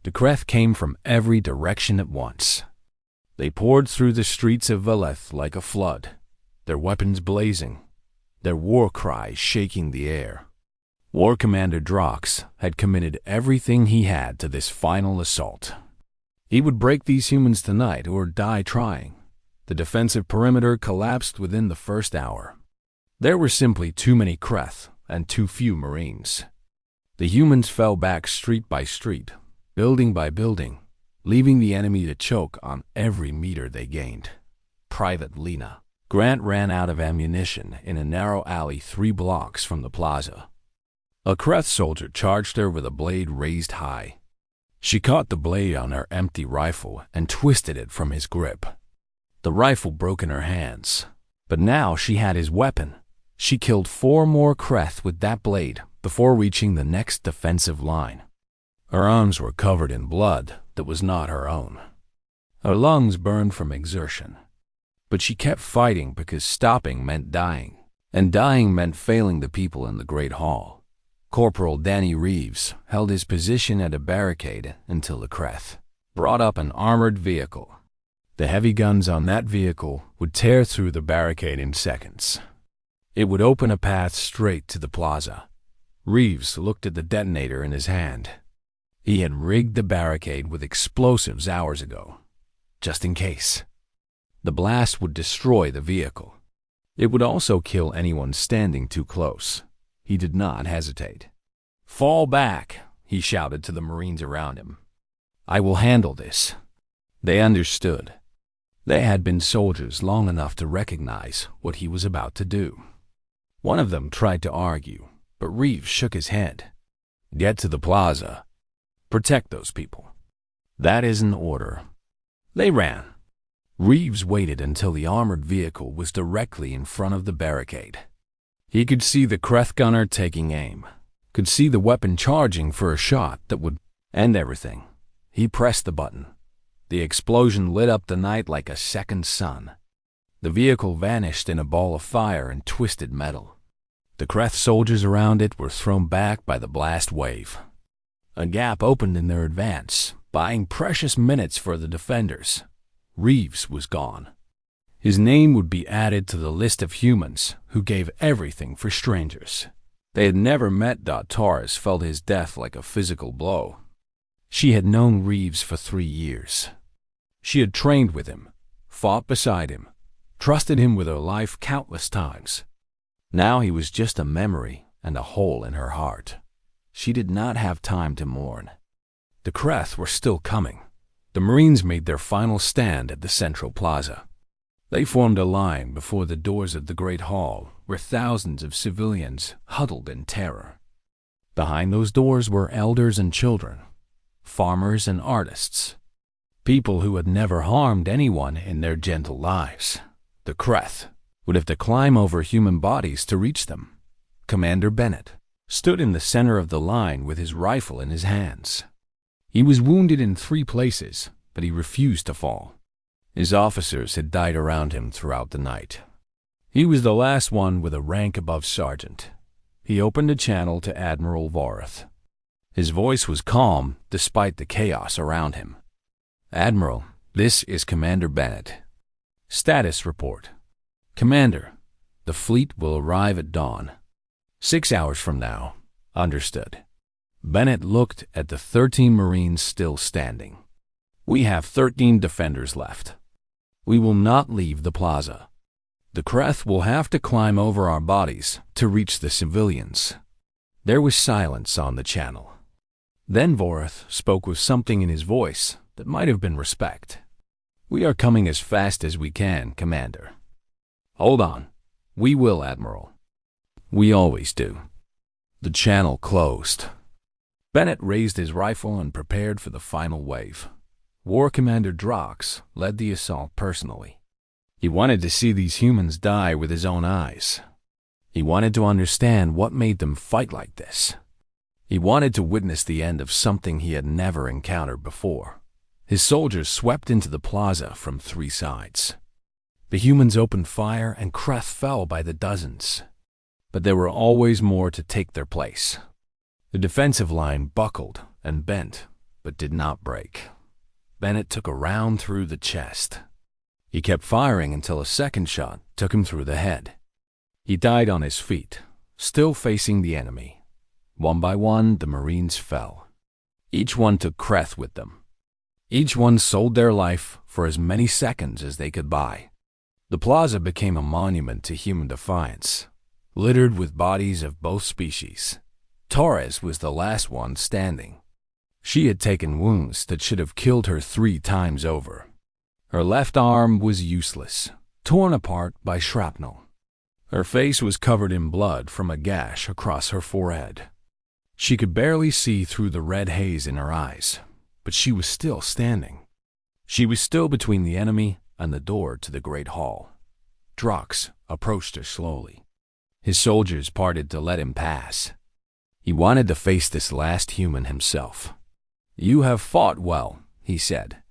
The Kreth came from every direction at once. They poured through the streets of Valeth like a flood, their weapons blazing, their war cries shaking the air. War Commander Drox had committed everything he had to this final assault. He would break these humans tonight or die trying. The defensive perimeter collapsed within the first hour. There were simply too many Kreth and too few Marines. The humans fell back street by street, building by building, leaving the enemy to choke on every meter they gained. Private Lena Grant ran out of ammunition in a narrow alley 3 blocks from the plaza. A Kreth soldier charged her with a blade raised high. She caught the blade on her empty rifle and twisted it from his grip. The rifle broke in her hands, but now she had his weapon. She killed 4 more Kreth with that blade before reaching the next defensive line. Her arms were covered in blood that was not her own. Her lungs burned from exertion. But she kept fighting because stopping meant dying, and dying meant failing the people in the Great Hall. Corporal Danny Reeves held his position at a barricade until the Kreth brought up an armored vehicle. The heavy guns on that vehicle would tear through the barricade in seconds. It would open a path straight to the plaza. Reeves looked at the detonator in his hand. He had rigged the barricade with explosives hours ago, just in case. The blast would destroy the vehicle. It would also kill anyone standing too close. He did not hesitate. "Fall back," he shouted to the Marines around him. "I will handle this." They understood. They had been soldiers long enough to recognize what he was about to do. One of them tried to argue, but Reeves shook his head. "Get to the plaza. Protect those people. That is an order." They ran. Reeves waited until the armored vehicle was directly in front of the barricade. He could see the Kreth gunner taking aim, could see the weapon charging for a shot that would end everything. He pressed the button. The explosion lit up the night like a second sun. The vehicle vanished in a ball of fire and twisted metal. The Kreth soldiers around it were thrown back by the blast wave. A gap opened in their advance, buying precious minutes for the defenders. Reeves was gone. His name would be added to the list of humans who gave everything for strangers. They had never met. Taurus felt his death like a physical blow. She had known Reeves for 3 years. She had trained with him, fought beside him, trusted him with her life countless times. Now he was just a memory and a hole in her heart. She did not have time to mourn. The Kreth were still coming. The Marines made their final stand at the central plaza. They formed a line before the doors of the Great Hall, where thousands of civilians huddled in terror. Behind those doors were elders and children, farmers and artists, people who had never harmed anyone in their gentle lives. The Kreth would have to climb over human bodies to reach them. Commander Bennett stood in the center of the line with his rifle in his hands. He was wounded in 3 places, but he refused to fall. His officers had died around him throughout the night. He was the last one with a rank above sergeant. He opened a channel to Admiral Vorath. His voice was calm despite the chaos around him. "Admiral, this is Commander Bennett. Status report. Commander, the fleet will arrive at dawn. 6 hours from now. Understood." Bennett looked at the 13 Marines still standing. "We have 13 defenders left. We will not leave the plaza. The Kreth will have to climb over our bodies to reach the civilians." There was silence on the channel. Then Vorath spoke with something in his voice that might have been respect. "We are coming as fast as we can, Commander." "Hold on. We will, Admiral. We always do." The channel closed. Bennett raised his rifle and prepared for the final wave. War Commander Drox led the assault personally. He wanted to see these humans die with his own eyes. He wanted to understand what made them fight like this. He wanted to witness the end of something he had never encountered before. His soldiers swept into the plaza from 3 sides. The humans opened fire and Kreth fell by the dozens. But there were always more to take their place. The defensive line buckled and bent, but did not break. Bennett took a round through the chest. He kept firing until a second shot took him through the head. He died on his feet, still facing the enemy. One by one, the Marines fell. Each one took Kreth with them. Each one sold their life for as many seconds as they could buy. The plaza became a monument to human defiance, littered with bodies of both species. Torres was the last one standing. She had taken wounds that should have killed her 3 times over. Her left arm was useless, torn apart by shrapnel. Her face was covered in blood from a gash across her forehead. She could barely see through the red haze in her eyes, but she was still standing. She was still between the enemy and the door to the great hall. Drox approached her slowly. His soldiers parted to let him pass. He wanted to face this last human himself. "You have fought well," he said.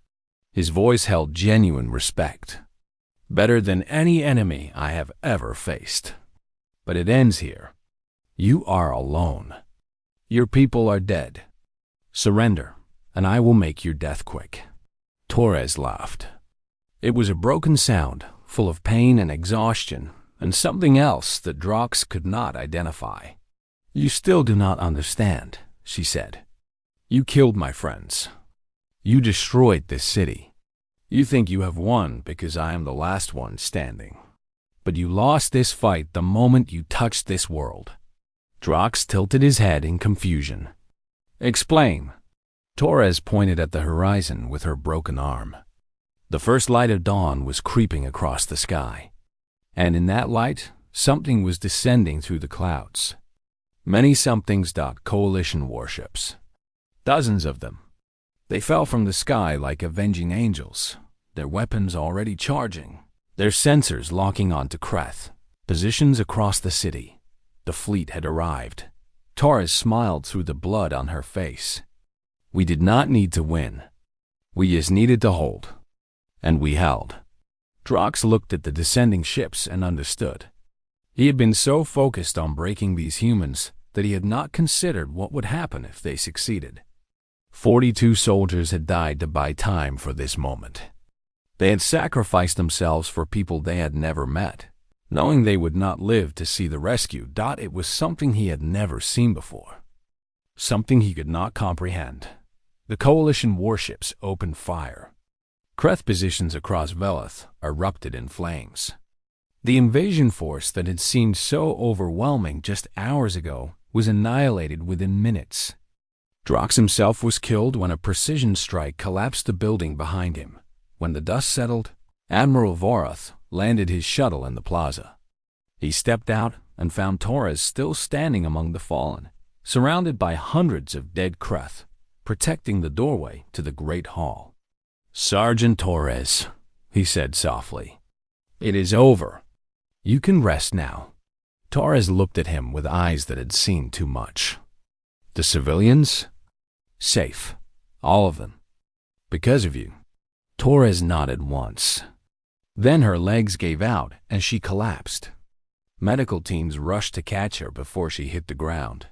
His voice held genuine respect. "Better than any enemy I have ever faced. But it ends here. You are alone. Your people are dead. Surrender, and I will make your death quick." Torres laughed. It was a broken sound, full of pain and exhaustion, and something else that Drox could not identify. "You still do not understand," she said. "You killed my friends. You destroyed this city. You think you have won because I am the last one standing. But you lost this fight the moment you touched this world." Drox tilted his head in confusion. "Explain." Torres pointed at the horizon with her broken arm. The first light of dawn was creeping across the sky, and in that light, something was descending through the clouds. Many somethings. Coalition warships. Dozens of them. They fell from the sky like avenging angels, their weapons already charging, their sensors locking onto Kreth. Positions across the city. The fleet had arrived. Torres smiled through the blood on her face. "We did not need to win. We just needed to hold." And we held. Drox looked at the descending ships and understood. He had been so focused on breaking these humans that he had not considered what would happen if they succeeded. 42 soldiers had died to buy time for this moment. They had sacrificed themselves for people they had never met, knowing they would not live to see the rescue. It was something he had never seen before. Something he could not comprehend. The coalition warships opened fire. Kreth positions across Veleth erupted in flames. The invasion force that had seemed so overwhelming just hours ago was annihilated within minutes. Drox himself was killed when a precision strike collapsed the building behind him. When the dust settled, Admiral Vorath landed his shuttle in the plaza. He stepped out and found Torres still standing among the fallen, surrounded by hundreds of dead Kreth, protecting the doorway to the great hall. "Sergeant Torres," he said softly, "it is over. You can rest now." Torres looked at him with eyes that had seen too much. "The civilians?" "Safe. All of them. Because of you." Torres nodded once. Then her legs gave out and she collapsed. Medical teams rushed to catch her before she hit the ground.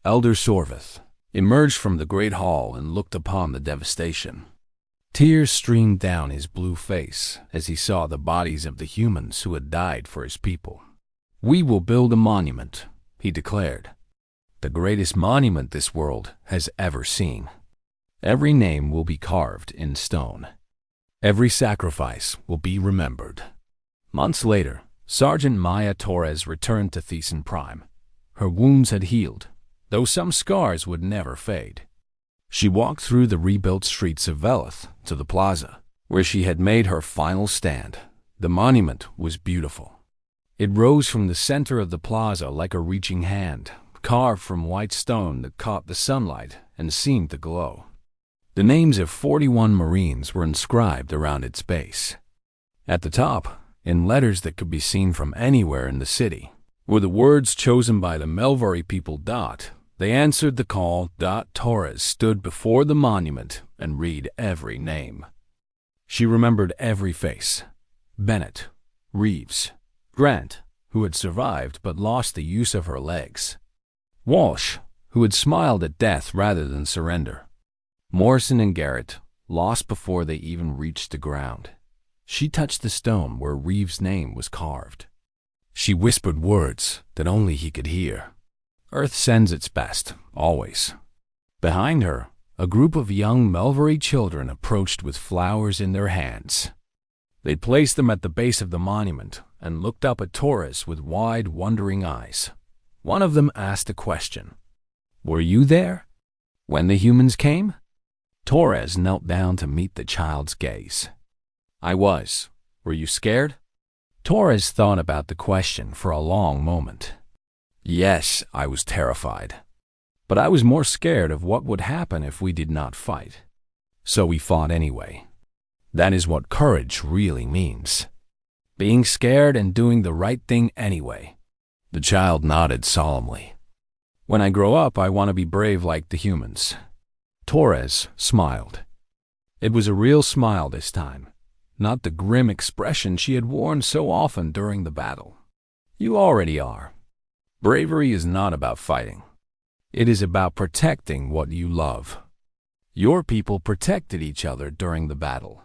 Elder Sorvith emerged from the great hall and looked upon the devastation. Tears streamed down his blue face as he saw the bodies of the humans who had died for his people. "We will build a monument," he declared. "The greatest monument this world has ever seen. Every name will be carved in stone. Every sacrifice will be remembered." Months later, Sergeant Maya Torres returned to Thiessen Prime. Her wounds had healed, though some scars would never fade. She walked through the rebuilt streets of Veleth to the plaza, where she had made her final stand. The monument was beautiful. It rose from the center of the plaza like a reaching hand, carved from white stone that caught the sunlight and seemed to glow. The names of 41 Marines were inscribed around its base. At the top, in letters that could be seen from anywhere in the city, were the words chosen by the Melvari people. They answered the call. Torres stood before the monument and read every name. She remembered every face. Bennett, Reeves, Grant, who had survived but lost the use of her legs, Walsh, who had smiled at death rather than surrender, Morrison and Garrett lost before they even reached the ground. She touched the stone where Reeves' name was carved. She whispered words that only he could hear. Earth sends its best, always. Behind her, a group of young Melvery children approached with flowers in their hands. They placed them at the base of the monument and looked up at Torres with wide, wondering eyes. One of them asked a question. "Were you there when the humans came?" Torres knelt down to meet the child's gaze. "I was. Were you scared?" Torres thought about the question for a long moment. "Yes, I was terrified. But I was more scared of what would happen if we did not fight. So we fought anyway. That is what courage really means. Being scared and doing the right thing anyway." The child nodded solemnly. "When I grow up, I want to be brave like the humans." Torres smiled. It was a real smile this time, not the grim expression she had worn so often during the battle. "You already are. Bravery is not about fighting. It is about protecting what you love. Your people protected each other during the battle.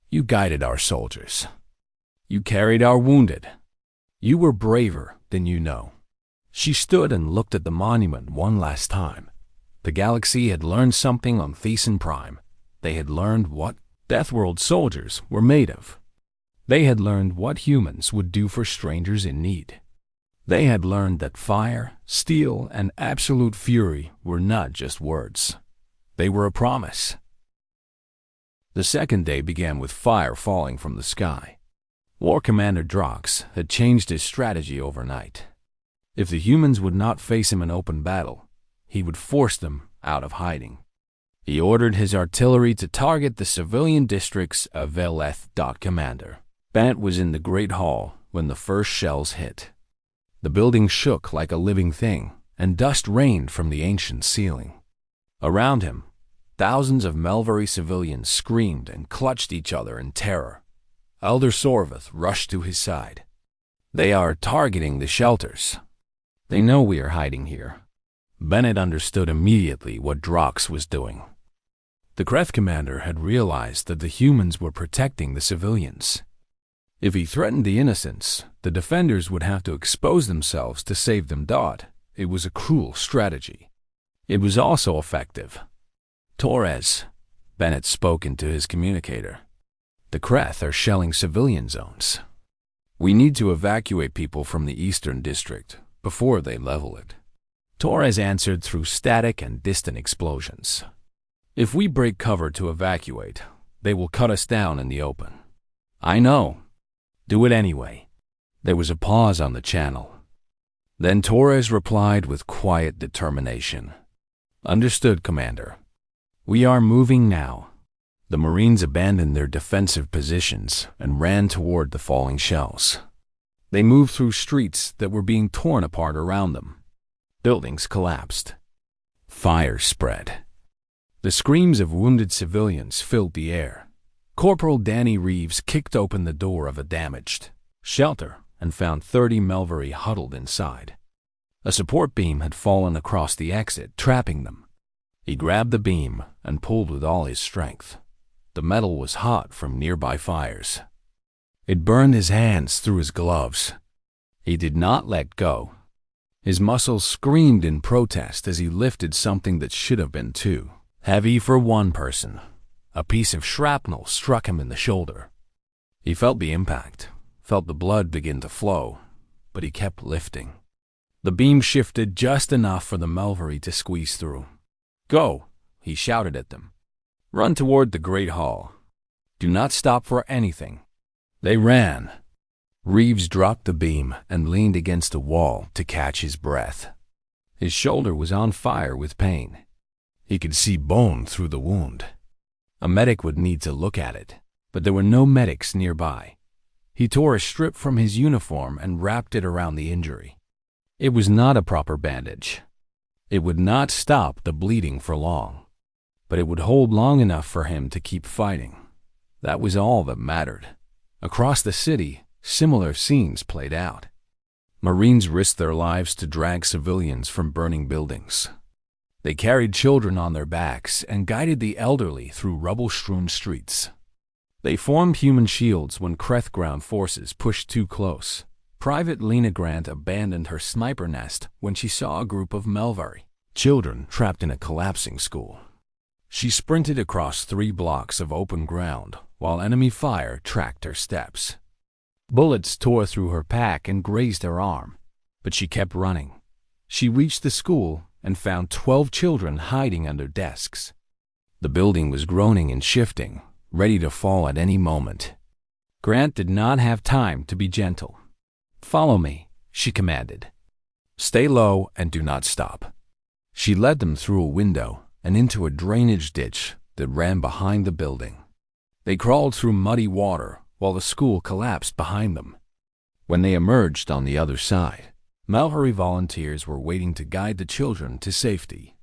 You guided our soldiers. You carried our wounded. You were braver than you know." She stood and looked at the monument one last time. The galaxy had learned something on Thesan Prime. They had learned what Deathworld soldiers were made of. They had learned what humans would do for strangers in need. They had learned that fire, steel, and absolute fury were not just words. They were a promise. The second day began with fire falling from the sky. War Commander Drox had changed his strategy overnight. If the humans would not face him in open battle, he would force them out of hiding. He ordered his artillery to target the civilian districts of Veleth. Commander Bennett was in the Great Hall when the first shells hit. The building shook like a living thing, and dust rained from the ancient ceiling. Around him, thousands of Melvery civilians screamed and clutched each other in terror. Elder Sorveth rushed to his side. "They are targeting the shelters. They know we are hiding here." Bennett understood immediately what Drox was doing. The Kreth commander had realized that the humans were protecting the civilians. If he threatened the innocents, the defenders would have to expose themselves to save them. It was a cruel strategy. It was also effective. "Torres," Bennett spoke into his communicator. "The Kreth are shelling civilian zones. We need to evacuate people from the Eastern District before they level it." Torres answered through static and distant explosions. "If we break cover to evacuate, they will cut us down in the open." "I know. Do it anyway." There was a pause on the channel. Then Torres replied with quiet determination. "Understood, Commander. We are moving now." The Marines abandoned their defensive positions and ran toward the falling shells. They moved through streets that were being torn apart around them. Buildings collapsed. Fire spread. The screams of wounded civilians filled the air. Corporal Danny Reeves kicked open the door of a damaged shelter and found 30 Melvery huddled inside. A support beam had fallen across the exit, trapping them. He grabbed the beam and pulled with all his strength. The metal was hot from nearby fires. It burned his hands through his gloves. He did not let go. His muscles screamed in protest as he lifted something that should have been too heavy for one person. A piece of shrapnel struck him in the shoulder. He felt the impact, felt the blood begin to flow, but he kept lifting. The beam shifted just enough for the Melvery to squeeze through. "Go!" he shouted at them. "Run toward the Great Hall. Do not stop for anything." They ran. Reeves dropped the beam and leaned against a wall to catch his breath. His shoulder was on fire with pain. He could see bone through the wound. A medic would need to look at it, but there were no medics nearby. He tore a strip from his uniform and wrapped it around the injury. It was not a proper bandage. It would not stop the bleeding for long, but it would hold long enough for him to keep fighting. That was all that mattered. Across the city, similar scenes played out. Marines risked their lives to drag civilians from burning buildings. They carried children on their backs and guided the elderly through rubble-strewn streets. They formed human shields when Kreth ground forces pushed too close. Private Lena Grant abandoned her sniper nest when she saw a group of Melvari children trapped in a collapsing school. She sprinted across 3 blocks of open ground while enemy fire tracked her steps. Bullets tore through her pack and grazed her arm, but she kept running. She reached the school and found 12 children hiding under desks. The building was groaning and shifting, ready to fall at any moment. Grant did not have time to be gentle. "Follow me," she commanded. "Stay low and do not stop." She led them through a window and into a drainage ditch that ran behind the building. They crawled through muddy water while the school collapsed behind them. When they emerged on the other side, Mallory volunteers were waiting to guide the children to safety.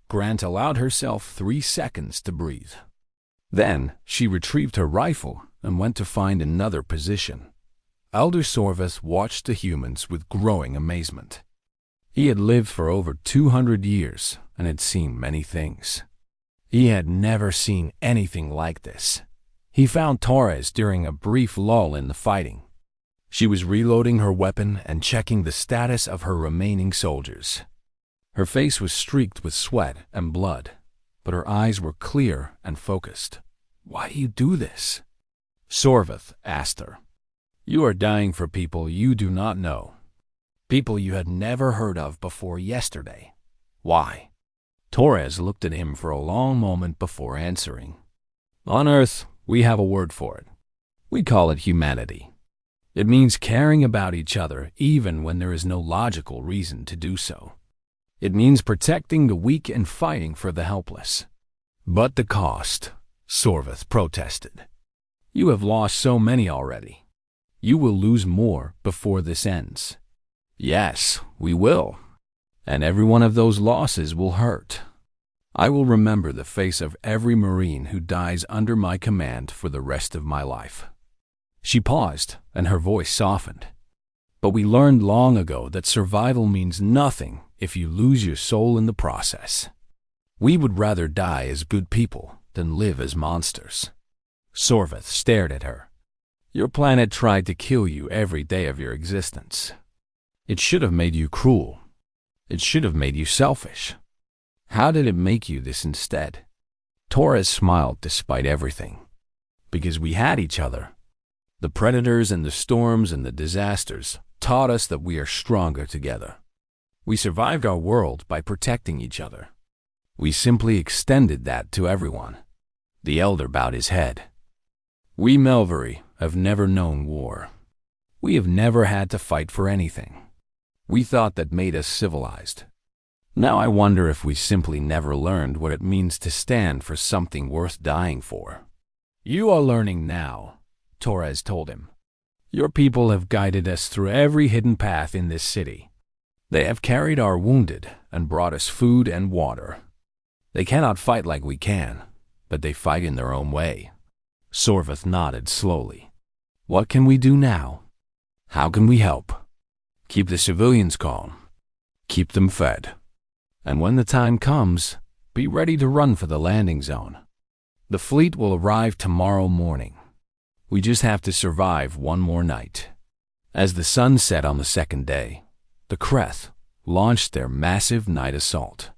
Grant allowed herself 3 seconds to breathe. Then she retrieved her rifle and went to find another position. Elder Sorveth watched the humans with growing amazement. He had lived for over 200 years and had seen many things. He had never seen anything like this. He found Torres during a brief lull in the fighting. She was reloading her weapon and checking the status of her remaining soldiers. Her face was streaked with sweat and blood, but her eyes were clear and focused. "Why do you do this?" Sorveth asked her. "You are dying for people you do not know. People you had never heard of before yesterday. Why?" Torres looked at him for a long moment before answering. "On Earth, we have a word for it. We call it humanity. It means caring about each other even when there is no logical reason to do so. It means protecting the weak and fighting for the helpless." "But the cost," Sorveth protested. "You have lost so many already. You will lose more before this ends." "Yes, we will. And every one of those losses will hurt. I will remember the face of every Marine who dies under my command for the rest of my life." She paused, and her voice softened. "But we learned long ago that survival means nothing if you lose your soul in the process. We would rather die as good people than live as monsters." Sorveth stared at her. "Your planet tried to kill you every day of your existence. It should have made you cruel. It should have made you selfish. How did it make you this instead?" Torres smiled despite everything. "Because we had each other. The predators and the storms and the disasters taught us that we are stronger together. We survived our world by protecting each other. We simply extended that to everyone." The elder bowed his head. "We Melvari have never known war. We have never had to fight for anything. We thought that made us civilized. Now I wonder if we simply never learned what it means to stand for something worth dying for." "You are learning now," Torres told him. "Your people have guided us through every hidden path in this city. They have carried our wounded and brought us food and water. They cannot fight like we can, but they fight in their own way." Sorveth nodded slowly. "What can we do now? How can we help? Keep the civilians calm. Keep them fed. And when the time comes, be ready to run for the landing zone. The fleet will arrive tomorrow morning. We just have to survive one more night." As the sun set on the second day, the Kreth launched their massive night assault.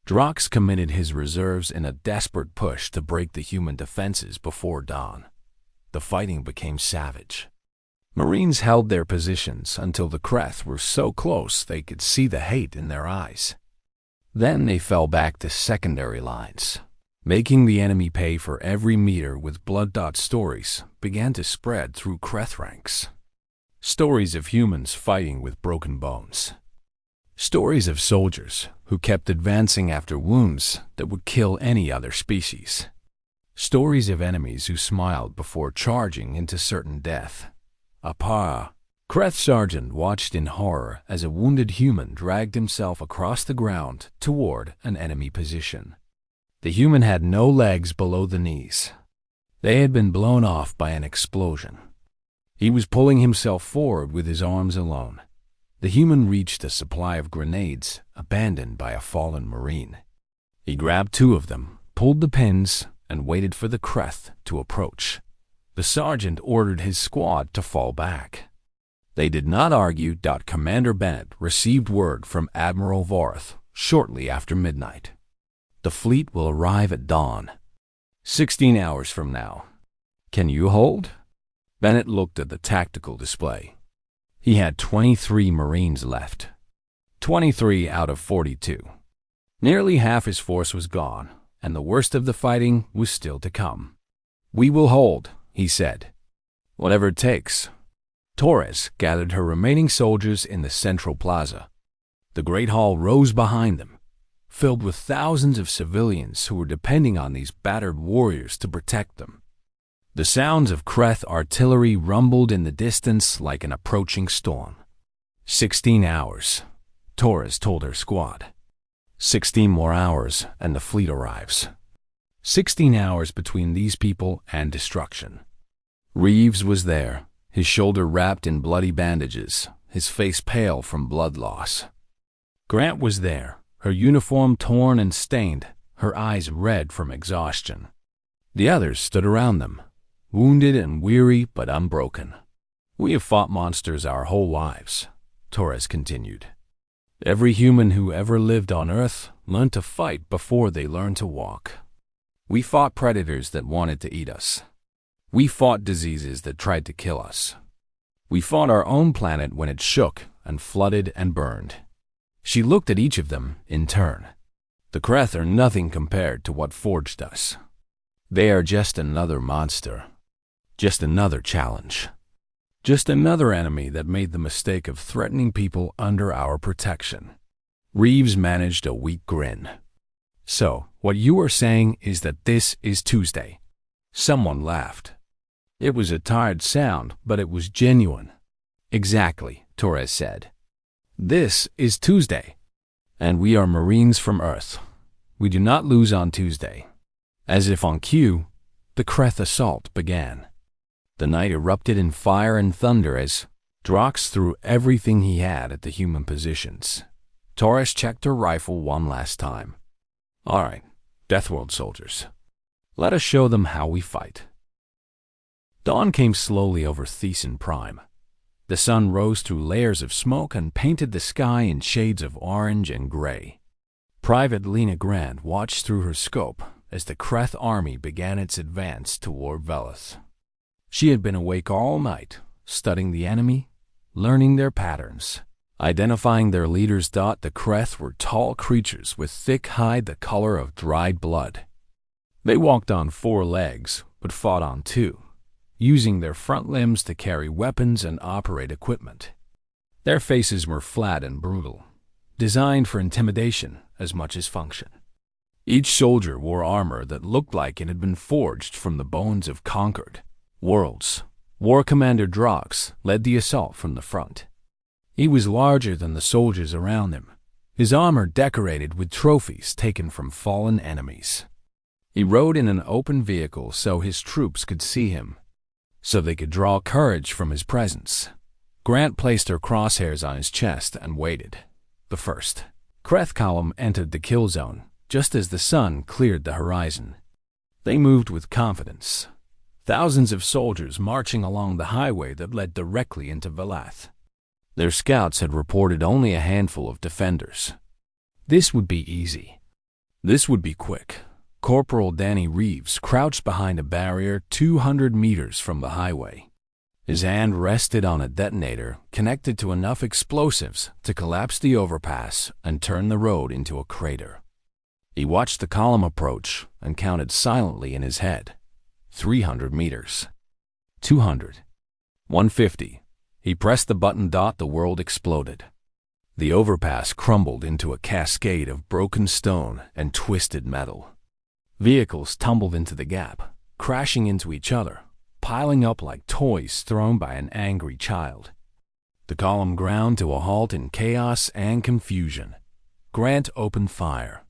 Drox committed his reserves in a desperate push to break the human defenses before dawn. The fighting became savage. Marines held their positions until the Kreth were so close they could see the hate in their eyes. Then they fell back to secondary lines. Making the enemy pay for every meter with blood. Stories began to spread through Kreth ranks. Stories of humans fighting with broken bones. Stories of soldiers who kept advancing after wounds that would kill any other species. Stories of enemies who smiled before charging into certain death. Kreth Sergeant watched in horror as a wounded human dragged himself across the ground toward an enemy position. The human had no legs below the knees. They had been blown off by an explosion. He was pulling himself forward with his arms alone. The human reached a supply of grenades abandoned by a fallen Marine. He grabbed two of them, pulled the pins, and waited for the Kreth to approach. The sergeant ordered his squad to fall back. They did not argue. Commander Bennett received word from Admiral Vorth shortly after midnight. The fleet will arrive at dawn. 16 hours from now. Can you hold? Bennett looked at the tactical display. He had 23 Marines left. 23 out of 42. Nearly half his force was gone, and the worst of the fighting was still to come. We will hold, he said. Whatever it takes. Torres gathered her remaining soldiers in the central plaza. The Great Hall rose behind them, filled with thousands of civilians who were depending on these battered warriors to protect them. The sounds of Kreth artillery rumbled in the distance like an approaching storm. 16 hours, Torres told her squad. 16 more hours and the fleet arrives. 16 hours between these people and destruction. Reeves was there, his shoulder wrapped in bloody bandages, his face pale from blood loss. Grant was there, her uniform torn and stained, her eyes red from exhaustion. The others stood around them, wounded and weary but unbroken. We have fought monsters our whole lives, Torres continued. Every human who ever lived on Earth learned to fight before they learned to walk. We fought predators that wanted to eat us. We fought diseases that tried to kill us. We fought our own planet when it shook and flooded and burned. She looked at each of them in turn. The Kreth are nothing compared to what forged us. They are just another monster. Just another challenge. Just another enemy that made the mistake of threatening people under our protection. Reeves managed a weak grin. So, what you are saying is that this is Tuesday. Someone laughed. It was a tired sound, but it was genuine. Exactly, Torres said. This is Tuesday. And we are Marines from Earth. We do not lose on Tuesday. As if on cue, the Kreth assault began. The night erupted in fire and thunder as Drox threw everything he had at the human positions. Torres checked her rifle one last time. All right, Deathworld soldiers. Let us show them how we fight. Dawn came slowly over Thiessen Prime. The sun rose through layers of smoke and painted the sky in shades of orange and gray. Private Lena Grant watched through her scope as the Kreth army began its advance toward Velith. She had been awake all night, studying the enemy, learning their patterns, identifying their leaders. The Kreth were tall creatures with thick hide the color of dried blood. They walked on 4 legs, but fought on 2, using their front limbs to carry weapons and operate equipment. Their faces were flat and brutal, designed for intimidation as much as function. Each soldier wore armor that looked like it had been forged from the bones of conquered worlds. War Commander Drox led the assault from the front. He was larger than the soldiers around him, his armor decorated with trophies taken from fallen enemies. He rode in an open vehicle so his troops could see him, so they could draw courage from his presence. Grant placed her crosshairs on his chest and waited. The first Kreth column entered the kill zone just as the sun cleared the horizon. They moved with confidence. Thousands of soldiers marching along the highway that led directly into Velith. Their scouts had reported only a handful of defenders. This would be easy. This would be quick. Corporal Danny Reeves crouched behind a barrier 200 meters from the highway. His hand rested on a detonator connected to enough explosives to collapse the overpass and turn the road into a crater. He watched the column approach and counted silently in his head. 300 meters. 200. 150. He pressed the button. The world exploded. The overpass crumbled into a cascade of broken stone and twisted metal. Vehicles tumbled into the gap, crashing into each other, piling up like toys thrown by an angry child. The column ground to a halt in chaos and confusion. Grant opened fire.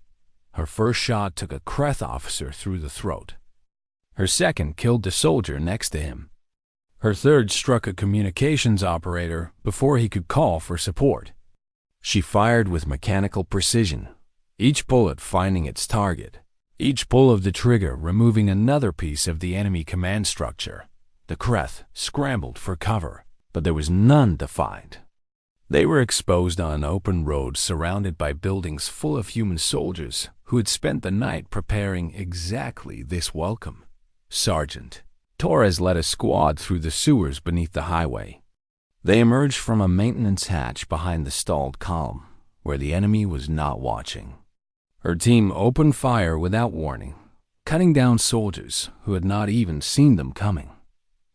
Her first shot took a Kreth officer through the throat. Her second killed the soldier next to him. Her third struck a communications operator before he could call for support. She fired with mechanical precision, each bullet finding its target, each pull of the trigger removing another piece of the enemy command structure. The Kreth scrambled for cover, but there was none to find. They were exposed on an open road surrounded by buildings full of human soldiers who had spent the night preparing exactly this welcome. Sergeant Torres led a squad through the sewers beneath the highway. They emerged from a maintenance hatch behind the stalled column, where the enemy was not watching. Her team opened fire without warning, cutting down soldiers who had not even seen them coming.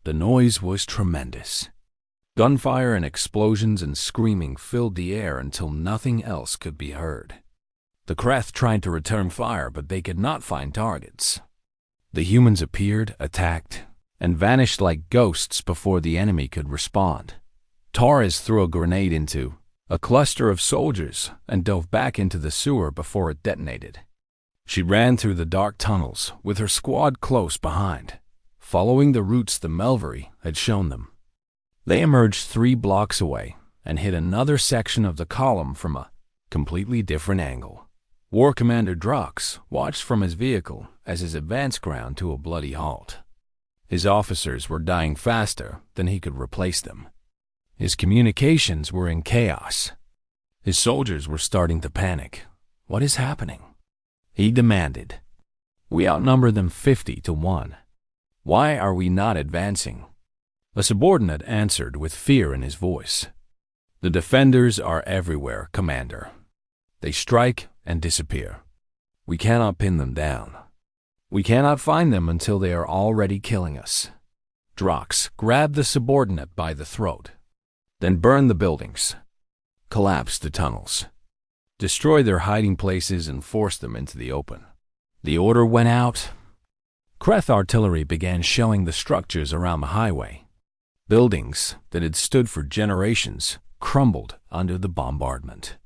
The noise was tremendous. Gunfire and explosions and screaming filled the air until nothing else could be heard. The Kreth tried to return fire, but they could not find targets. The humans appeared, attacked, and vanished like ghosts before the enemy could respond. Torres threw a grenade into a cluster of soldiers and dove back into the sewer before it detonated. She ran through the dark tunnels with her squad close behind, following the routes the Melvery had shown them. They emerged 3 blocks away and hit another section of the column from a completely different angle. War Commander Drox watched from his vehicle as his advance ground to a bloody halt. His officers were dying faster than he could replace them. His communications were in chaos. His soldiers were starting to panic. What is happening? He demanded. We outnumber them 50-1. Why are we not advancing? A subordinate answered with fear in his voice. The defenders are everywhere, Commander. They strike and disappear. We cannot pin them down. We cannot find them until they are already killing us. Drox grabbed the subordinate by the throat. Then burn the buildings. Collapse the tunnels. Destroy their hiding places and force them into the open. The order went out. Kreth artillery began shelling the structures around the highway. Buildings that had stood for generations crumbled under the bombardment.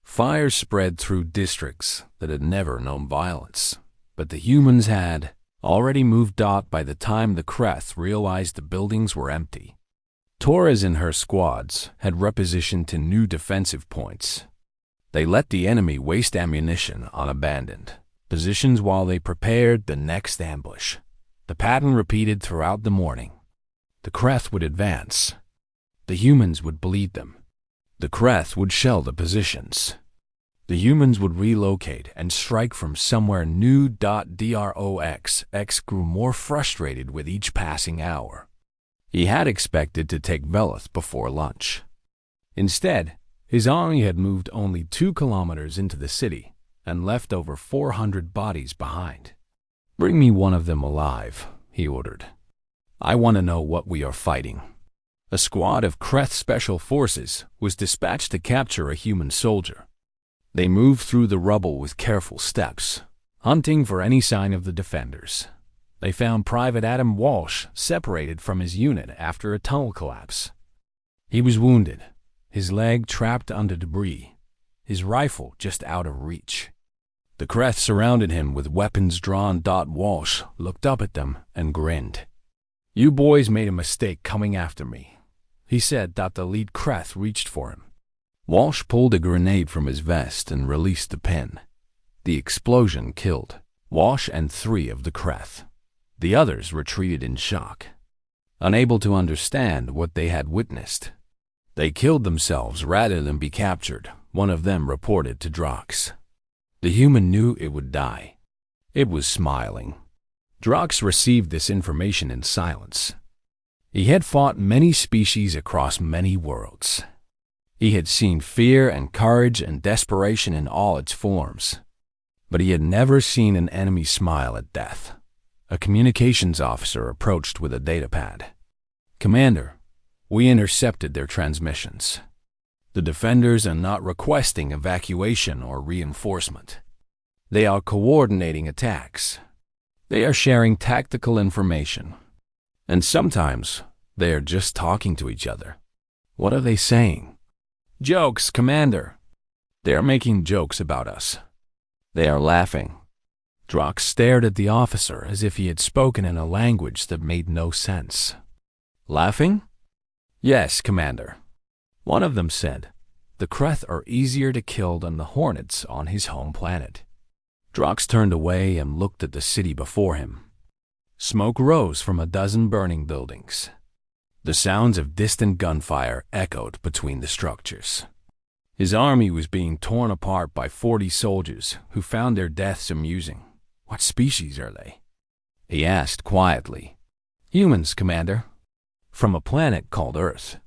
Fires spread through districts that had never known violence, but the humans had already moved out by the time the Kreth realized the buildings were empty. Torres and her squads had repositioned to new defensive points. They let the enemy waste ammunition on abandoned positions while they prepared the next ambush. The pattern repeated throughout the morning. The Kreth would advance. The humans would bleed them. The Kreth would shell the positions. The humans would relocate and strike from somewhere new. Drox grew more frustrated with each passing hour. He had expected to take Velith before lunch. Instead, his army had moved only 2 kilometers into the city and left over 400 bodies behind. Bring me one of them alive, he ordered. I want to know what we are fighting. A squad of Kreth Special Forces was dispatched to capture a human soldier. They moved through the rubble with careful steps, hunting for any sign of the defenders. They found Private Adam Walsh separated from his unit after a tunnel collapse. He was wounded, his leg trapped under debris, his rifle just out of reach. The Kreth surrounded him with weapons drawn. Walsh looked up at them and grinned. You boys made a mistake coming after me, he said. The lead Kreth reached for him. Walsh pulled a grenade from his vest and released the pin. The explosion killed Walsh and 3 of the Kreth. The others retreated in shock, unable to understand what they had witnessed. They killed themselves rather than be captured, one of them reported to Drox. The human knew it would die. It was smiling. Drox received this information in silence. He had fought many species across many worlds. He had seen fear and courage and desperation in all its forms. But he had never seen an enemy smile at death. A communications officer approached with a datapad. Commander, we intercepted their transmissions. The defenders are not requesting evacuation or reinforcement. They are coordinating attacks. They are sharing tactical information. And sometimes they are just talking to each other. What are they saying? Jokes, Commander. They are making jokes about us. They are laughing. Drox stared at the officer as if he had spoken in a language that made no sense. Laughing? Yes, Commander. One of them said, The Kreth are easier to kill than the Hornets on his home planet. Drox turned away and looked at the city before him. Smoke rose from a dozen burning buildings. The sounds of distant gunfire echoed between the structures. His army was being torn apart by 40 soldiers who found their deaths amusing. "What species are they?" he asked quietly. "Humans, Commander. From a planet called Earth.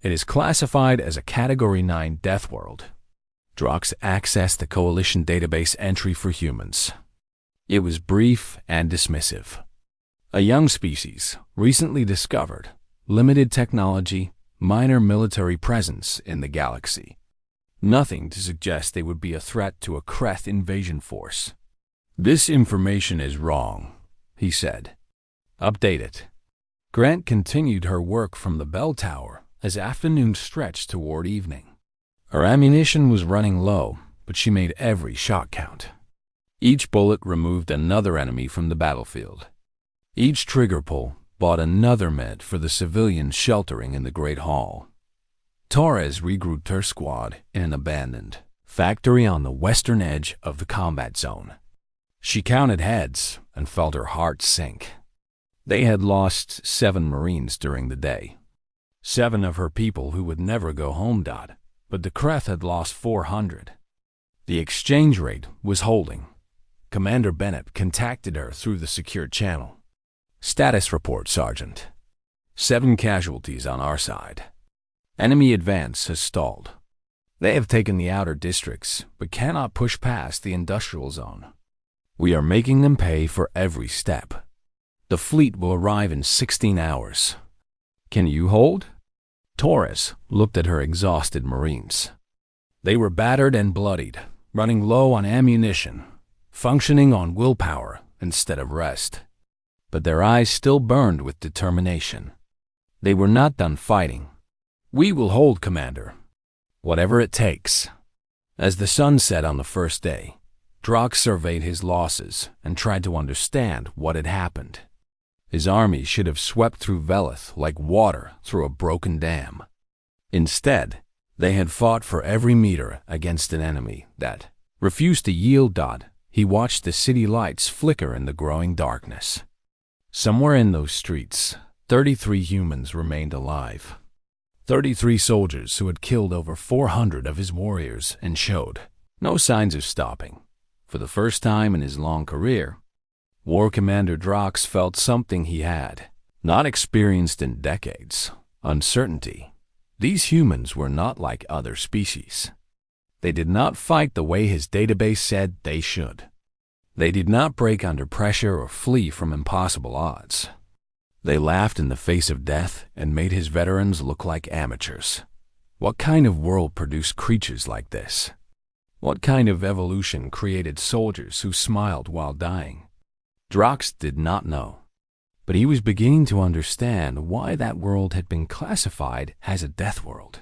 It is classified as a Category 9 Deathworld." Drox accessed the Coalition database entry for humans. It was brief and dismissive. A young species, recently discovered, limited technology, minor military presence in the galaxy. Nothing to suggest they would be a threat to a Kreth invasion force. "This information is wrong," he said. "Update it." Grant continued her work from the bell tower as afternoon stretched toward evening. Her ammunition was running low, but she made every shot count. Each bullet removed another enemy from the battlefield. Each trigger pull bought another med for the civilians sheltering in the Great Hall. Torres regrouped her squad in an abandoned factory on the western edge of the combat zone. She counted heads and felt her heart sink. They had lost 7 Marines during the day. 7 of her people who would never go home. But the Kreth had lost 400. The exchange rate was holding. Commander Bennett contacted her through the secured channel. "Status report, Sergeant. 7 casualties on our side. Enemy advance has stalled. They have taken the outer districts, but cannot push past the industrial zone. We are making them pay for every step. The fleet will arrive in 16 hours. Can you hold?" Torres looked at her exhausted Marines. They were battered and bloodied, running low on ammunition, functioning on willpower instead of rest. But their eyes still burned with determination. They were not done fighting. "We will hold, Commander. Whatever it takes." As the sun set on the first day, Drox surveyed his losses and tried to understand what had happened. His army should have swept through Velith like water through a broken dam. Instead, they had fought for every meter against an enemy that refused to yield. He watched the city lights flicker in the growing darkness. Somewhere in those streets, 33 humans remained alive. 33 soldiers who had killed over 400 of his warriors and showed no signs of stopping. For the first time in his long career, War Commander Drox felt something he had not experienced in decades: uncertainty. These humans were not like other species. They did not fight the way his database said they should. They did not break under pressure or flee from impossible odds. They laughed in the face of death and made his veterans look like amateurs. What kind of world produced creatures like this? What kind of evolution created soldiers who smiled while dying? Drox did not know, but he was beginning to understand why that world had been classified as a death world.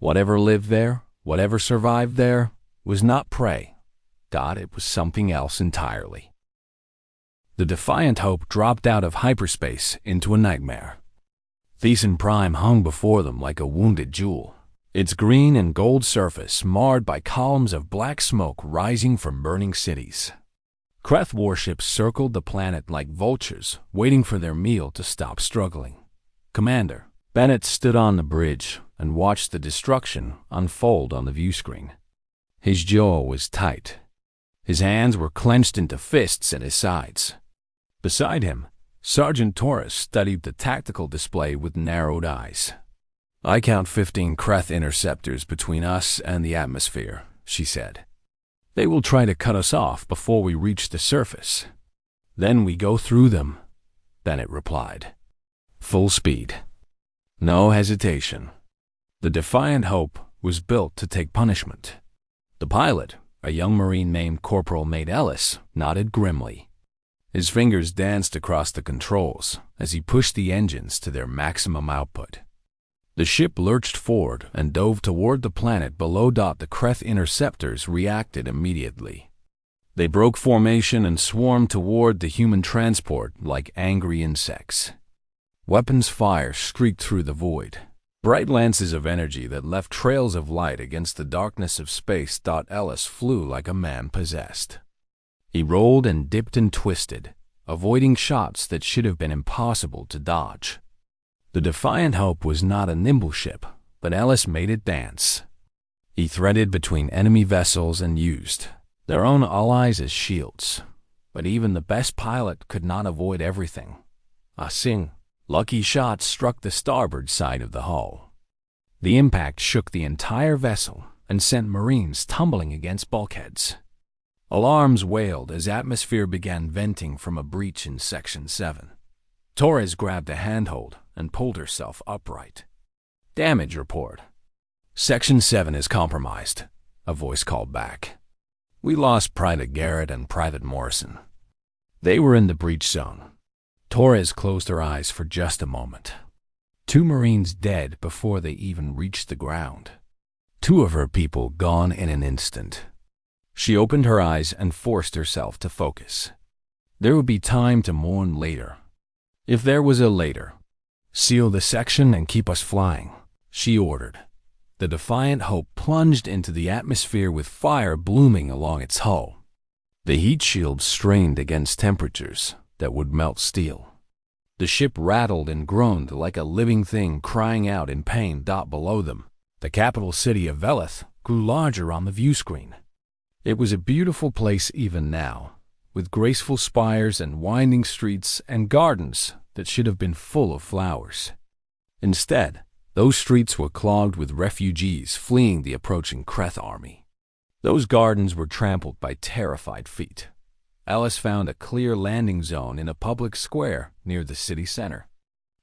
Whatever lived there, whatever survived there, was not prey. It was something else entirely. The Defiant Hope dropped out of hyperspace into a nightmare. Thesan Prime hung before them like a wounded jewel, its green and gold surface marred by columns of black smoke rising from burning cities. Kreth warships circled the planet like vultures, waiting for their meal to stop struggling. Commander Bennett stood on the bridge and watched the destruction unfold on the view screen. His jaw was tight. His hands were clenched into fists at his sides. Beside him, Sergeant Torres studied the tactical display with narrowed eyes. "I count 15 Kreth interceptors between us and the atmosphere," she said. "They will try to cut us off before we reach the surface. Then we go through them," Bennett replied. "Full speed. No hesitation." The Defiant Hope was built to take punishment. The pilot, a young Marine named Corporal Mate Ellis, nodded grimly. His fingers danced across the controls as he pushed the engines to their maximum output. The ship lurched forward and dove toward the planet below. The Kreth interceptors reacted immediately. They broke formation and swarmed toward the human transport like angry insects. Weapons fire streaked through the void. Bright lances of energy that left trails of light against the darkness of space. Ellis flew like a man possessed. He rolled and dipped and twisted, avoiding shots that should have been impossible to dodge. The Defiant Hope was not a nimble ship, but Ellis made it dance. He threaded between enemy vessels and used their own allies as shields, but even the best pilot could not avoid everything. A lucky shot struck the starboard side of the hull. The impact shook the entire vessel and sent Marines tumbling against bulkheads. Alarms wailed as atmosphere began venting from a breach in Section 7. Torres grabbed a handhold and pulled herself upright. Damage report. Section 7 is compromised, a voice called back. We lost Private Garrett and Private Morrison. They were in the breach zone. Torres closed her eyes for just a moment. 2 Marines dead before they even reached the ground. 2 of her people gone in an instant. She opened her eyes and forced herself to focus. There would be time to mourn later. If there was a later. Seal the section and keep us flying, she ordered. The Defiant Hope plunged into the atmosphere with fire blooming along its hull. The heat shield strained against temperatures that would melt steel. The ship rattled and groaned like a living thing crying out in pain. Below them, the capital city of Velith grew larger on the view screen. It was a beautiful place even now, with graceful spires and winding streets and gardens that should have been full of flowers. Instead, those streets were clogged with refugees fleeing the approaching Kreth army. Those gardens were trampled by terrified feet. Ellis found a clear landing zone in a public square near the city center.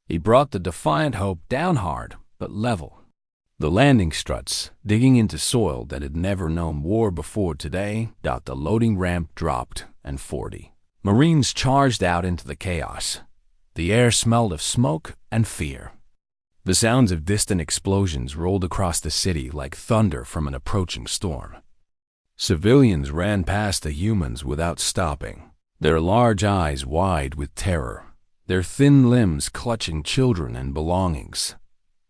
He brought the Defiant Hope down hard but level. The landing struts digging into soil that had never known war before today. The loading ramp dropped, and 40 Marines charged out into the chaos. The air smelled of smoke and fear. The sounds of distant explosions rolled across the city like thunder from an approaching storm. Civilians ran past the humans without stopping, their large eyes wide with terror, their thin limbs clutching children and belongings.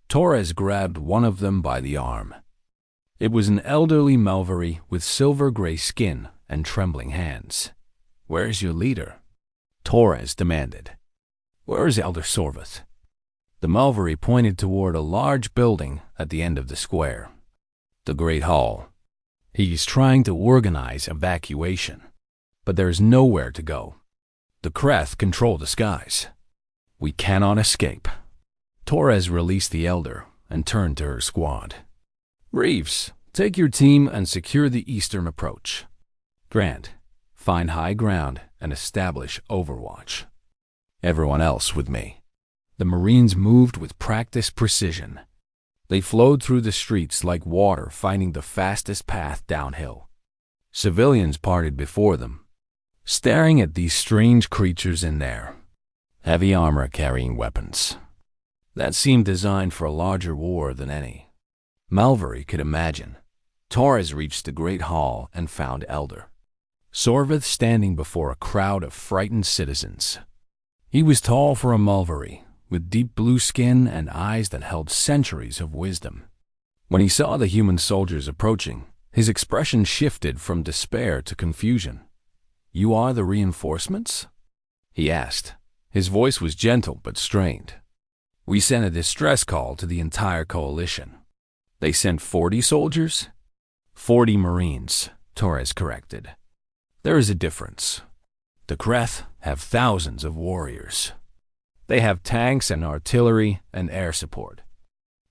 Torres grabbed one of them by the arm. It was an elderly Melvery with silver-gray skin and trembling hands. "Where's your leader?" Torres demanded. "Where is Elder Sorvith?" The Melvery pointed toward a large building at the end of the square. "The Great Hall. He's trying to organize evacuation, but there's nowhere to go. The Kreth control the skies. We cannot escape." Torres released the Elder and turned to her squad. "Reeves, take your team and secure the eastern approach. Grant, find high ground and establish overwatch. Everyone else with me." The Marines moved with practiced precision. They flowed through the streets like water finding the fastest path downhill. Civilians parted before them, staring at these strange creatures in there. Heavy armor carrying weapons. That seemed designed for a larger war than any Melvery could imagine. Torres reached the Great Hall and found Elder Sorvith standing before a crowd of frightened citizens. He was tall for a Melvery, with deep blue skin and eyes that held centuries of wisdom. When he saw the human soldiers approaching, his expression shifted from despair to confusion. "You are the reinforcements?" he asked. His voice was gentle but strained. "We sent a distress call to the entire coalition." "They sent 40 soldiers?" 40 Marines, Torres corrected. "There is a difference. The Kreth have thousands of warriors. They have tanks and artillery and air support.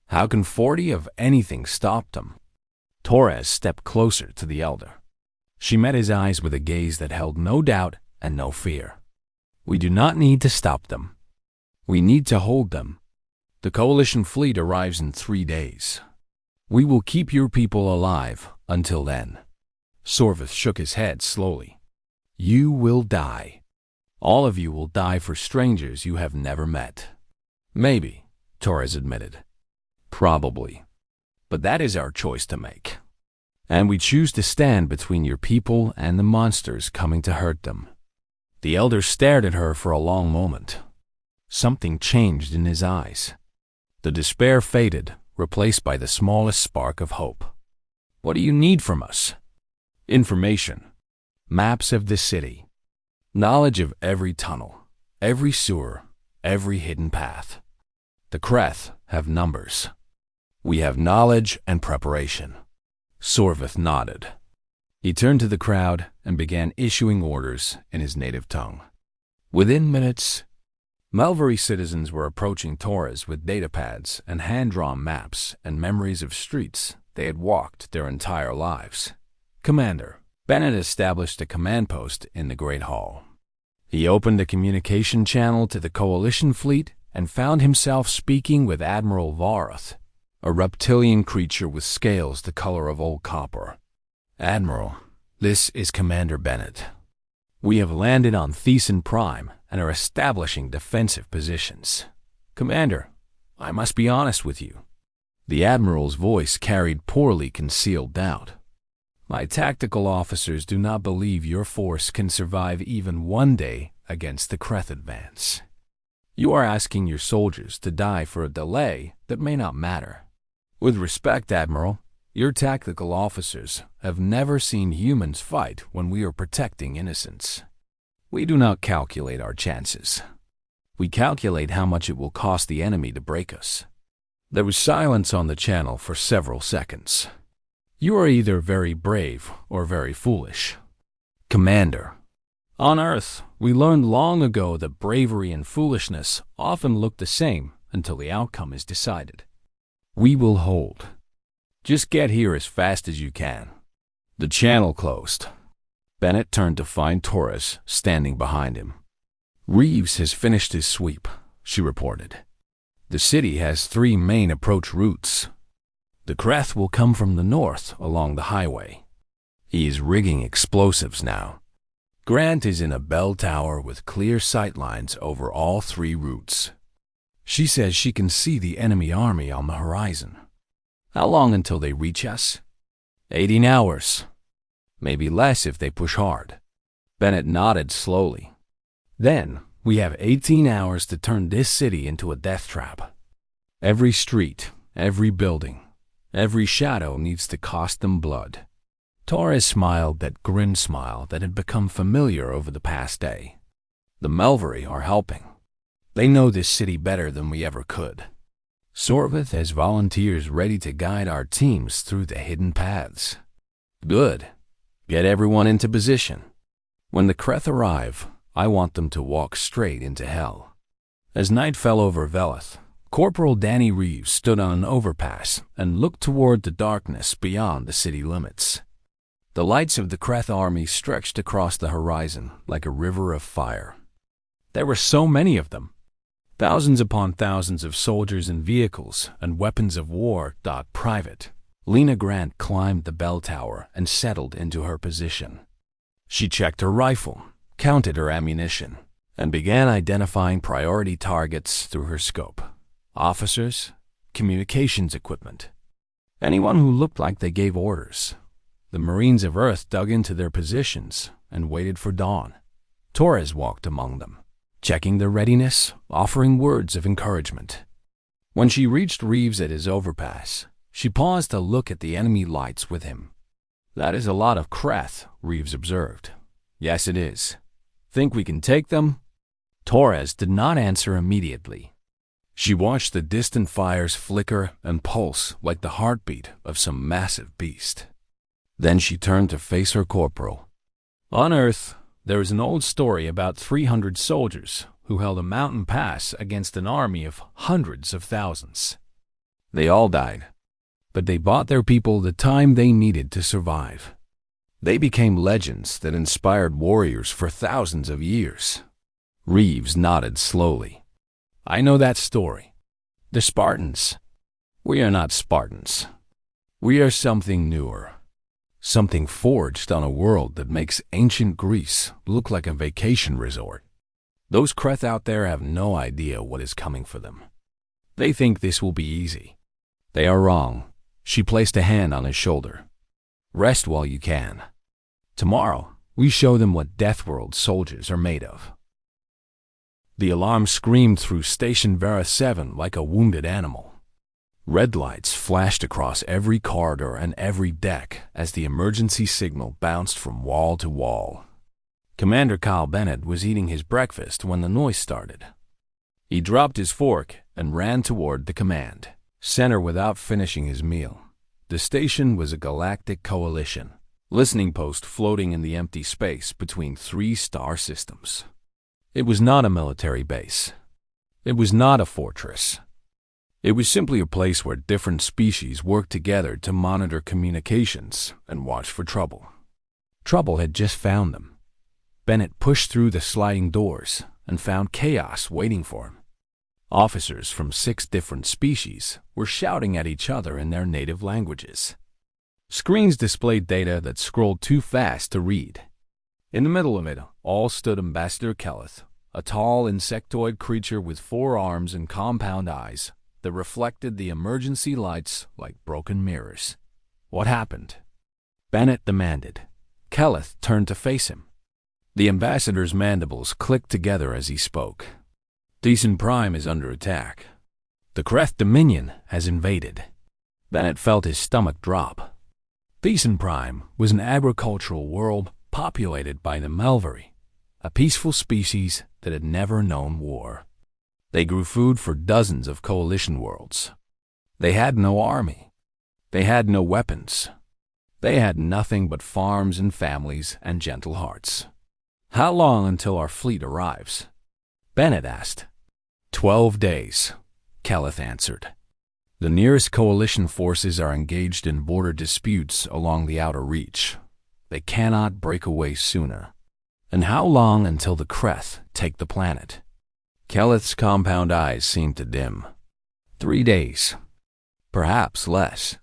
How can 40 of anything stop them?" Torres stepped closer to the Elder. She met his eyes with a gaze that held no doubt and no fear. "We do not need to stop them. We need to hold them. The coalition fleet arrives in 3 days. We will keep your people alive until then." Sorvith shook his head slowly. "You will die. All of you will die for strangers you have never met." "Maybe," Torres admitted. "Probably. But that is our choice to make. And we choose to stand between your people and the monsters coming to hurt them." The Elder stared at her for a long moment. Something changed in his eyes. The despair faded, replaced by the smallest spark of hope. What do you need from us? Information. Maps of the city. Knowledge of every tunnel, every sewer, every hidden path. The Kreth have numbers. We have knowledge and preparation. Sorvith nodded. He turned to the crowd and began issuing orders in his native tongue. Within minutes, Melvery citizens were approaching Torres with datapads and hand-drawn maps and memories of streets they had walked their entire lives. Commander, Bennett established a command post in the Great Hall. He opened a communication channel to the Coalition fleet and found himself speaking with Admiral Varoth, a reptilian creature with scales the color of old copper. Admiral, this is Commander Bennett. We have landed on Thiessen Prime and are establishing defensive positions. Commander, I must be honest with you. The Admiral's voice carried poorly concealed doubt. My tactical officers do not believe your force can survive even one day against the Kreth advance. You are asking your soldiers to die for a delay that may not matter. With respect, Admiral, your tactical officers have never seen humans fight when we are protecting innocents. We do not calculate our chances. We calculate how much it will cost the enemy to break us. There was silence on the channel for several seconds. You are either very brave or very foolish. Commander, on Earth, we learned long ago that bravery and foolishness often look the same until the outcome is decided. We will hold. Just get here as fast as you can. The channel closed. Bennett turned to find Torres standing behind him. Reeves has finished his sweep, she reported. The city has 3 main approach routes. The Kreth will come from the north along the highway. He is rigging explosives now. Grant is in a bell tower with clear sight lines over all 3 routes. She says she can see the enemy army on the horizon. How long until they reach us? 18 hours. Maybe less if they push hard. Bennett nodded slowly. Then, we have 18 hours to turn this city into a death trap. Every street, every building, every shadow needs to cost them blood. Torres smiled that grin smile that had become familiar over the past day. The Melvery are helping. They know this city better than we ever could. Sorvith has volunteers ready to guide our teams through the hidden paths. Good. Get everyone into position. When the Kreth arrive, I want them to walk straight into hell. As night fell over Veleth, Corporal Danny Reeves stood on an overpass and looked toward the darkness beyond the city limits. The lights of the Kreth army stretched across the horizon like a river of fire. There were so many of them. Thousands upon thousands of soldiers and vehicles and weapons of war. Private Lena Grant climbed the bell tower and settled into her position. She checked her rifle, counted her ammunition, and began identifying priority targets through her scope. Officers, communications equipment, anyone who looked like they gave orders. The Marines of Earth dug into their positions and waited for dawn. Torres walked among them, checking their readiness, offering words of encouragement. When she reached Reeves at his overpass, she paused to look at the enemy lights with him. That is a lot of Kreth, Reeves observed. Yes, it is. Think we can take them? Torres did not answer immediately. She watched the distant fires flicker and pulse like the heartbeat of some massive beast. Then she turned to face her corporal. On Earth, there is an old story about 300 soldiers who held a mountain pass against an army of hundreds of thousands. They all died, but they bought their people the time they needed to survive. They became legends that inspired warriors for thousands of years. Reeves nodded slowly. I know that story. The Spartans. We are not Spartans. We are something newer. Something forged on a world that makes ancient Greece look like a vacation resort. Those Kreth out there have no idea what is coming for them. They think this will be easy. They are wrong. She placed a hand on his shoulder. Rest while you can. Tomorrow, we show them what Deathworld soldiers are made of. The alarm screamed through Station Vera 7 like a wounded animal. Red lights flashed across every corridor and every deck as the emergency signal bounced from wall to wall. Commander Kyle Bennett was eating his breakfast when the noise started. He dropped his fork and ran toward the command center without finishing his meal. The station was a galactic coalition listening post floating in the empty space between 3 star systems. It was not a military base. It was not a fortress. It was simply a place where different species worked together to monitor communications and watch for trouble. Trouble had just found them. Bennett pushed through the sliding doors and found chaos waiting for him. Officers from 6 different species were shouting at each other in their native languages. Screens displayed data that scrolled too fast to read. In the middle of it all stood Ambassador Kelleth, a tall insectoid creature with 4 arms and compound eyes that reflected the emergency lights like broken mirrors. What happened? Bennett demanded. Kelleth turned to face him. The ambassador's mandibles clicked together as he spoke. Decent Prime is under attack. The Kreth Dominion has invaded. Bennett felt his stomach drop. Decent Prime was an agricultural world populated by the Melvery, a peaceful species that had never known war. They grew food for dozens of coalition worlds. They had no army. They had no weapons. They had nothing but farms and families and gentle hearts. How long until our fleet arrives? Bennett asked. 12 days, Kelleth answered. The nearest coalition forces are engaged in border disputes along the outer reach. They cannot break away sooner. And how long until the Kreth take the planet? Kelleth's compound eyes seemed to dim. 3 days. Perhaps less.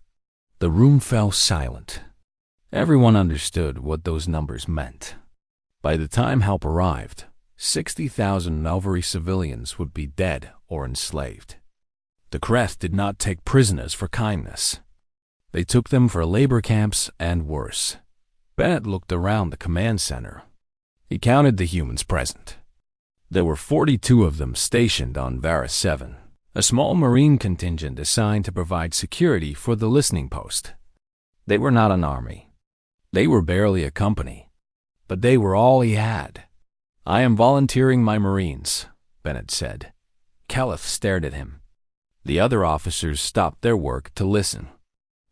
The room fell silent. Everyone understood what those numbers meant. By the time help arrived, 60,000 Melvery civilians would be dead or enslaved. The Kreth did not take prisoners for kindness. They took them for labor camps and worse. Bennett looked around the command center. He counted the humans present. There were 42 of them stationed on Varus 7, a small marine contingent assigned to provide security for the listening post. They were not an army. They were barely a company, but they were all he had. I am volunteering my Marines, Bennett said. Kelleth stared at him. The other officers stopped their work to listen.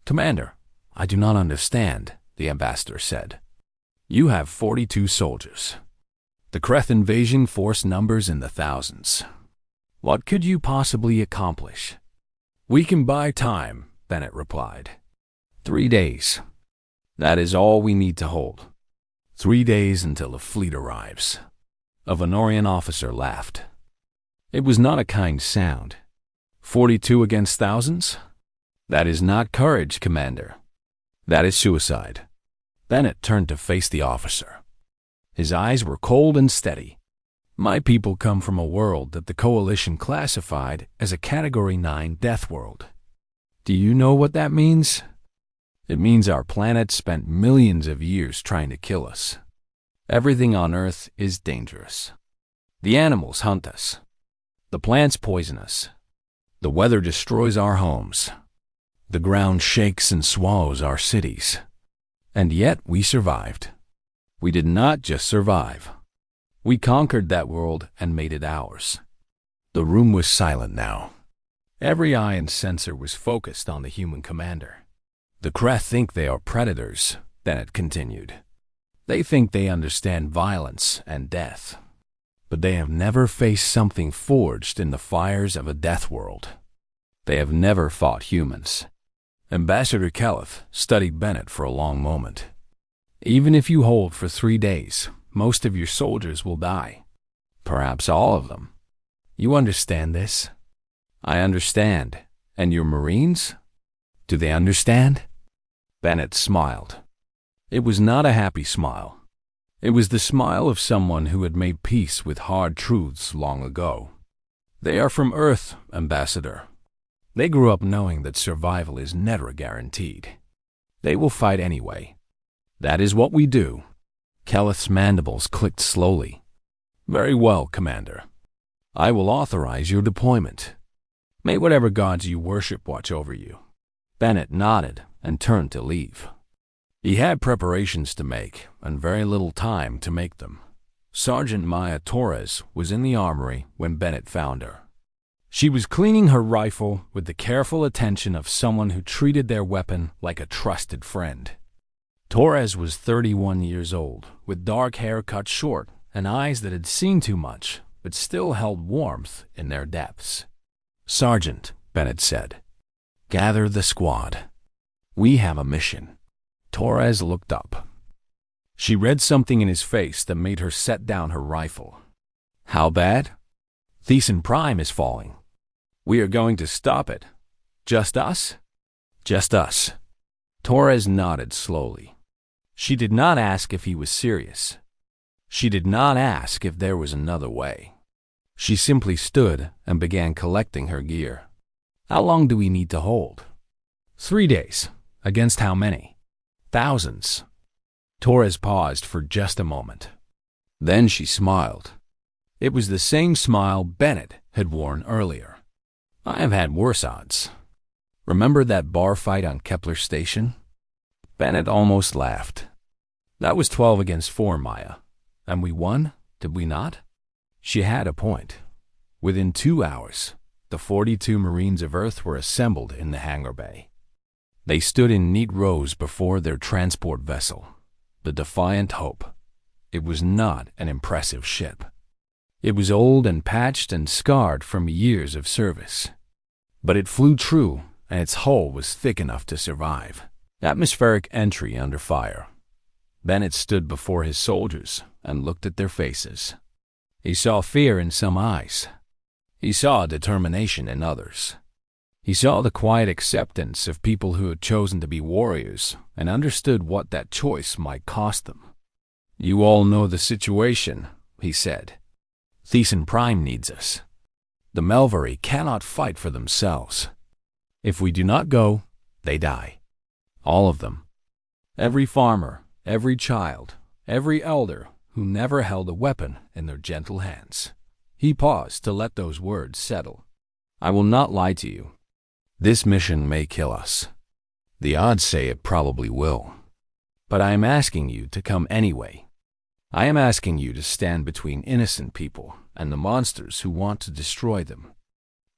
Commander, I do not understand, the ambassador said. You have 42 soldiers. The Kreth invasion force numbers in the thousands. What could you possibly accomplish? We can buy time, Bennett replied. 3 days. That is all we need to hold. 3 days until the fleet arrives. A Venorian officer laughed. It was not a kind sound. 42 against thousands? That is not courage, Commander. That is suicide. Bennett turned to face the officer. His eyes were cold and steady. My people come from a world that the Coalition classified as a Category 9 Deathworld. Do you know what that means? It means our planet spent millions of years trying to kill us. Everything on Earth is dangerous. The animals hunt us. The plants poison us. The weather destroys our homes. The ground shakes and swallows our cities. And yet we survived. We did not just survive. We conquered that world and made it ours. The room was silent now. Every eye and sensor was focused on the human commander. The Kreth think they are predators, Bennett continued. They think they understand violence and death. But they have never faced something forged in the fires of a death world. They have never fought humans. Ambassador Kelleth studied Bennett for a long moment. Even if you hold for 3 days, most of your soldiers will die. Perhaps all of them. You understand this? I understand. And your Marines? Do they understand? Bennett smiled. It was not a happy smile. It was the smile of someone who had made peace with hard truths long ago. They are from Earth, Ambassador. They grew up knowing that survival is never guaranteed. They will fight anyway. That is what we do. Kelleth's mandibles clicked slowly. Very well, Commander. I will authorize your deployment. May whatever gods you worship watch over you." Bennett nodded and turned to leave. He had preparations to make and very little time to make them. Sergeant Maya Torres was in the armory when Bennett found her. She was cleaning her rifle with the careful attention of someone who treated their weapon like a trusted friend. Torres was 31 years old, with dark hair cut short and eyes that had seen too much but still held warmth in their depths. "Sergeant," Bennett said, "gather the squad. We have a mission." Torres looked up. She read something in his face that made her set down her rifle. "How bad?" "Thiessen Prime is falling. We are going to stop it." "Just us?" "Just us." Torres nodded slowly. She did not ask if he was serious. She did not ask if there was another way. She simply stood and began collecting her gear. "How long do we need to hold?" 3 days. Against how many?" "Thousands." Torres paused for just a moment. Then she smiled. It was the same smile Bennett had worn earlier. "I have had worse odds. Remember that bar fight on Kepler Station?" Bennett almost laughed. "That was 12 against 4, Maya. And we won, did we not?" She had a point. Within 2 hours, the 42 Marines of Earth were assembled in the hangar bay. They stood in neat rows before their transport vessel, the Defiant Hope. It was not an impressive ship. It was old and patched and scarred from years of service. But it flew true, and its hull was thick enough to survive. Atmospheric entry under fire. Bennett stood before his soldiers and looked at their faces. He saw fear in some eyes. He saw determination in others. He saw the quiet acceptance of people who had chosen to be warriors and understood what that choice might cost them. "You all know the situation," he said. "Thiessen Prime needs us. The Melvary cannot fight for themselves. If we do not go, they die. All of them. Every farmer, every child, every elder who never held a weapon in their gentle hands." He paused to let those words settle. "I will not lie to you. This mission may kill us. The odds say it probably will. But I am asking you to come anyway. I am asking you to stand between innocent people and the monsters who want to destroy them.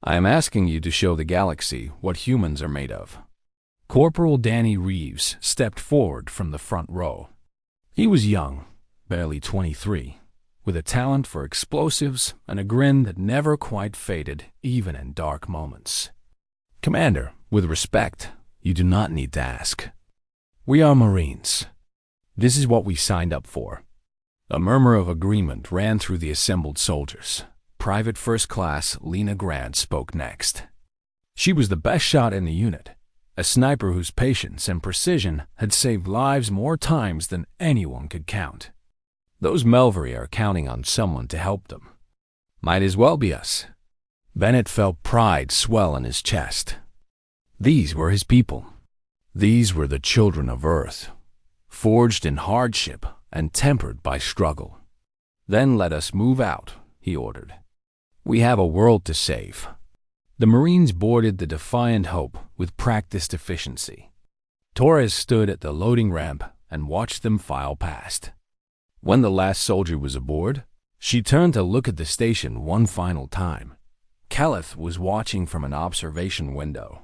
I am asking you to show the galaxy what humans are made of." Corporal Danny Reeves stepped forward from the front row. He was young, barely 23, with a talent for explosives and a grin that never quite faded even in dark moments. "Commander, with respect, you do not need to ask. We are Marines. This is what we signed up for." A murmur of agreement ran through the assembled soldiers. Private First Class Lena Grant spoke next. She was the best shot in the unit, a sniper whose patience and precision had saved lives more times than anyone could count. Those Melvary are counting on someone to help them. Might as well be us. Bennett felt pride swell in his chest. These were his people. These were the children of Earth, forged in hardship and tempered by struggle. "Then let us move out," he ordered. "We have a world to save." The Marines boarded the Defiant Hope with practiced efficiency. Torres stood at the loading ramp and watched them file past. When the last soldier was aboard, she turned to look at the station one final time. Kelleth was watching from an observation window.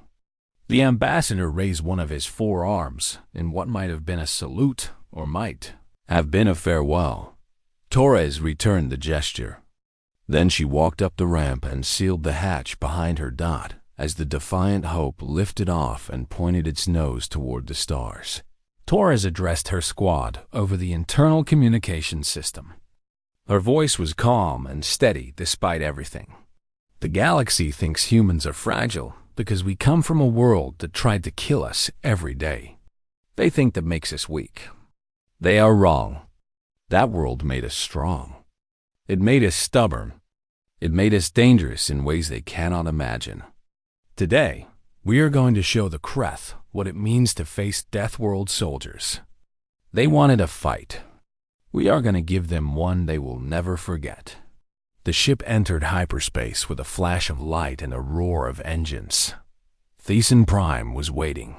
The ambassador raised one of his 4 arms in what might have been a salute or might have been a farewell. Torres returned the gesture. Then she walked up the ramp and sealed the hatch behind her dot as the Defiant Hope lifted off and pointed its nose toward the stars. Torres addressed her squad over the internal communication system. Her voice was calm and steady despite everything. "The galaxy thinks humans are fragile because we come from a world that tried to kill us every day. They think that makes us weak. They are wrong. That world made us strong. It made us stubborn. It made us dangerous in ways they cannot imagine. Today, we are going to show the Kreth what it means to face Deathworld soldiers. They wanted a fight. We are going to give them one they will never forget." The ship entered hyperspace with a flash of light and a roar of engines. Thesan Prime was waiting.